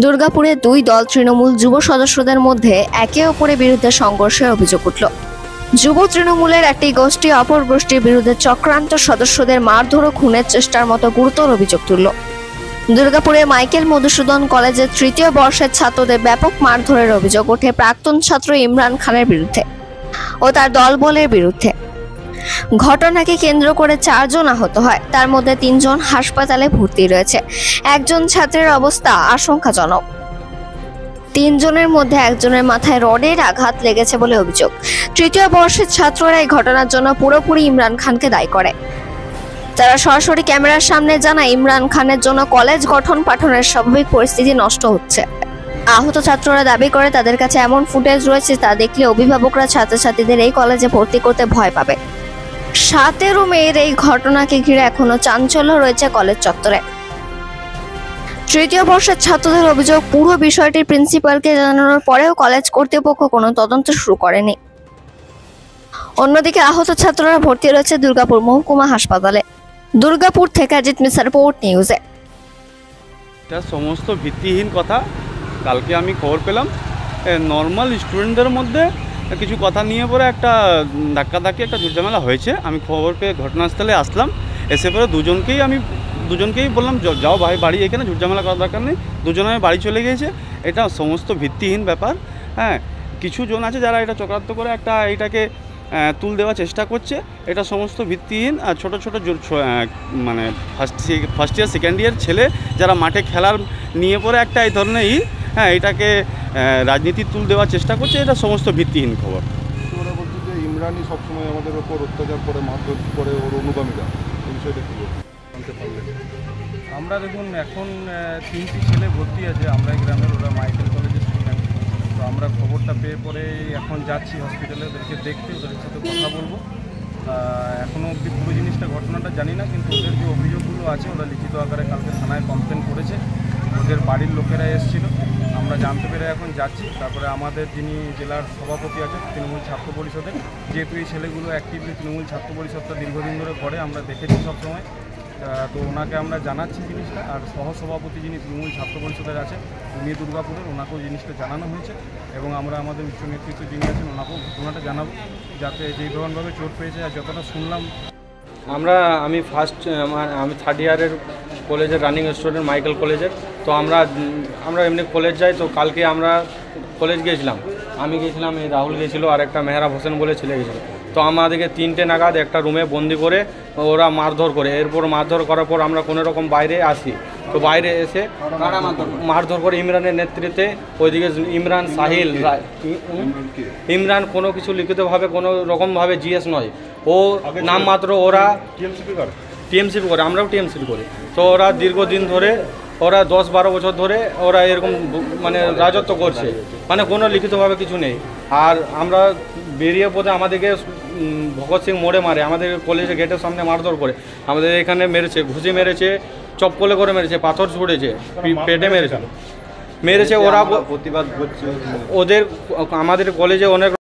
দুর্গাপুরে দুই দল তৃণমূল যুব সদস্যদের মধ্যে একে অপরের বিরুদ্ধে সংঘর্ষের অভিযোগ উঠল। যুব তৃণমূলের একটি গোষ্ঠী অপর গোষ্ঠীর বিরুদ্ধে চক্রান্ত সদস্যদের মারধর ও খুনের চেষ্টার মতো গুরুতর অভিযোগ তুলল। দুর্গাপুরে মাইকেল মধুসূদন কলেজের তৃতীয় বর্ষের ছাত্রদের ব্যাপক মারধরের অভিযোগ ওঠে প্রাক্তন ছাত্র ইমরান খানের বিরুদ্ধে ও তার দলবলের বিরুদ্ধে। ঘটনাকে কেন্দ্র করে 4 জন আহত হয়, তার মধ্যে 3 জন হাসপাতালে ভর্তি রয়েছে। একজন ছাত্রের অবস্থা আশঙ্কাজনক। 3 জনের মধ্যে একজনের মাথায় রডের আঘাত লেগেছে বলে অভিযোগ। তৃতীয় বর্ষের ছাত্ররা এই ঘটনার জন্য পুরোপুরি ইমরান খানকে দায়ী করে। তারা সরাসরি ক্যামেরার সামনে জানায় ইমরান খানের জন্য কলেজ গঠন পাঠনের স্বাভাবিক পরিস্থিতি নষ্ট হচ্ছে। আহত ছাত্ররা দাবি করে তাদের কাছে এমন ফুটেজ রয়েছে তা দেখলে অভিভাবকরা ছাত্রছাত্রীদের এই কলেজে ভর্তি করতে ভয় পাবে। 17 মেয়ের এই ঘটনাকে ঘিরে এখনো চাঞ্চল্য রয়েছে কলেজ চত্বরে। তৃতীয় বর্ষের ছাত্রদের অভিযোগ, পুরো বিষয়টি প্রিন্সিপালকে জানানোর পরেও কলেজ কর্তৃপক্ষ কোনো তদন্ত শুরু করেনি। অন্যদিকে আহত ছাত্ররা ভর্তি রয়েছে দুর্গাপুর মহকুমা হাসপাতালে। দুর্গাপুর থেকে অজিত মিশ্র, রিপোর্ট নিউজে। এটা সমস্ত ভিত্তিহীন কথা। কালকে আমি খবর পেলাম নর্মাল স্টুডেন্টদের মধ্যে কিছু কথা নিয়ে পরে একটা ধাক্কাধাক্কি একটা ঝামেলা হয়েছে। আমি খবর পেয়ে ঘটনাস্থলে আসলাম। এসে পরে দুজনকেই বললাম যাও ভাই বাড়ি, এখানে ঝামেলা করার দরকার নেই। দুজনে বাড়ি চলে গিয়েছে। এটা সমস্ত ভিত্তিহীন ব্যাপার। হ্যাঁ, কিছু জন আছে যারা এটা চক্রান্ত করে এটাকে তুল দেওয়ার চেষ্টা করছে। এটা সমস্ত ভিত্তিহীন। আর ছোটো ছোটো মানে ফার্স্ট ইয়ার সেকেন্ড ইয়ার ছেলে যারা মাঠে খেলার নিয়ে পরে একটা এই ধরনের এটাকে রাজনীতি তুল দেওয়ার চেষ্টা করছে। এটা সমস্ত ভিত্তিহীন খবর। ওরা বলছে যে ইমরানই সবসময় আমাদের ওপর অত্যাচার করে, মারধর করে, ওর অনুগামীরা। এই বিষয়টা কী জানতে পারলেন? আমরা দেখুন এখন 3টি ছেলে ভর্তি আছে আমরা এই গ্রামের, ওরা মাইকেল কলেজের স্টুডেন্ট। তো আমরা খবরটা পেয়ে পরে এখন যাচ্ছি হসপিটালে ওদেরকে দেখতে, ওদের সাথে কথা বলবো। এখনও অবধি পুরো জিনিসটা ঘটনাটা জানি না, কিন্তু ওদের যে অভিযোগগুলো আছে ওরা লিখিত আকারে কালকে থানায় কমপ্লেন করেছে। ওদের বাড়ির লোকেরা এসেছিল, আমরা জানতে পেরে এখন যাচ্ছি। তারপরে আমাদের যিনি জেলার সভাপতি আছে তৃণমূল ছাত্র পরিষদের, যেহেতু এই ছেলেগুলো অ্যাক্টিভলি তৃণমূল ছাত্র পরিষদটা দীর্ঘদিন ধরে করে, আমরা দেখেছি সবসময়। তো ওনাকে আমরা জানাচ্ছি জিনিসটা। আর সহসভাপতি যিনি তৃণমূল ছাত্র পরিষদের আছে উনি দুর্গাপুরের, ওনাকেও জিনিসটা জানানো হয়েছে। এবং আমরা আমাদের উচ্চ নেতৃত্ব যিনি আছেন ওনাকেও ঘটনাটা জানাবো, যাতে যেই ধরনভাবে চোট পেয়েছে। আর যতটা শুনলাম আমি থার্ড ইয়ারের কলেজের রানিং স্টুডেন্ট মাইকেল কলেজের। তো আমরা এমনি কলেজ যাই। তো কালকে আমরা কলেজ গিয়েছিলাম, আমি গিয়েছিলাম, এই রাহুল গিয়েছিল, আর একটা মেহরাব হোসেন বলে ছেলে গেছিলো। তো আমাদেরকে 3টে নাগাদ একটা রুমে বন্দি করে ওরা মারধর করে। এরপর মারধর করার পর আমরা কোনো রকম বাইরে আসি। তো বাইরে এসে মারধর করে ইমরানের নেতৃত্বে। ওইদিকে ইমরান সাহিল ইমরান কোনো কিছু লিখিতভাবে কোনো রকমভাবে জিএস নয়, ও নামমাত্র ওরা টিএমসিপি করে, আমরাও টিএমসিপি করি। তো ওরা দীর্ঘদিন ধরে, ওরা 10-12 বছর ধরে ওরা এরকম মানে রাজত্ব করছে, মানে কোনো লিখিতভাবে কিছু নেই। আর আমরা বেরিয়ে পড়ে আমাদেরকে ভগৎ সিং মোড়ে মারে, আমাদের কলেজের গেটের সামনে মারধর করে, আমাদের এখানে মেরেছে, ঘুষি মেরেছে, চপ্পলে করে মেরেছে, পাথর ছুঁড়েছে, পেটে মেরেছে। ওরা প্রতিবাদ করছে। আমাদের কলেজে অনেক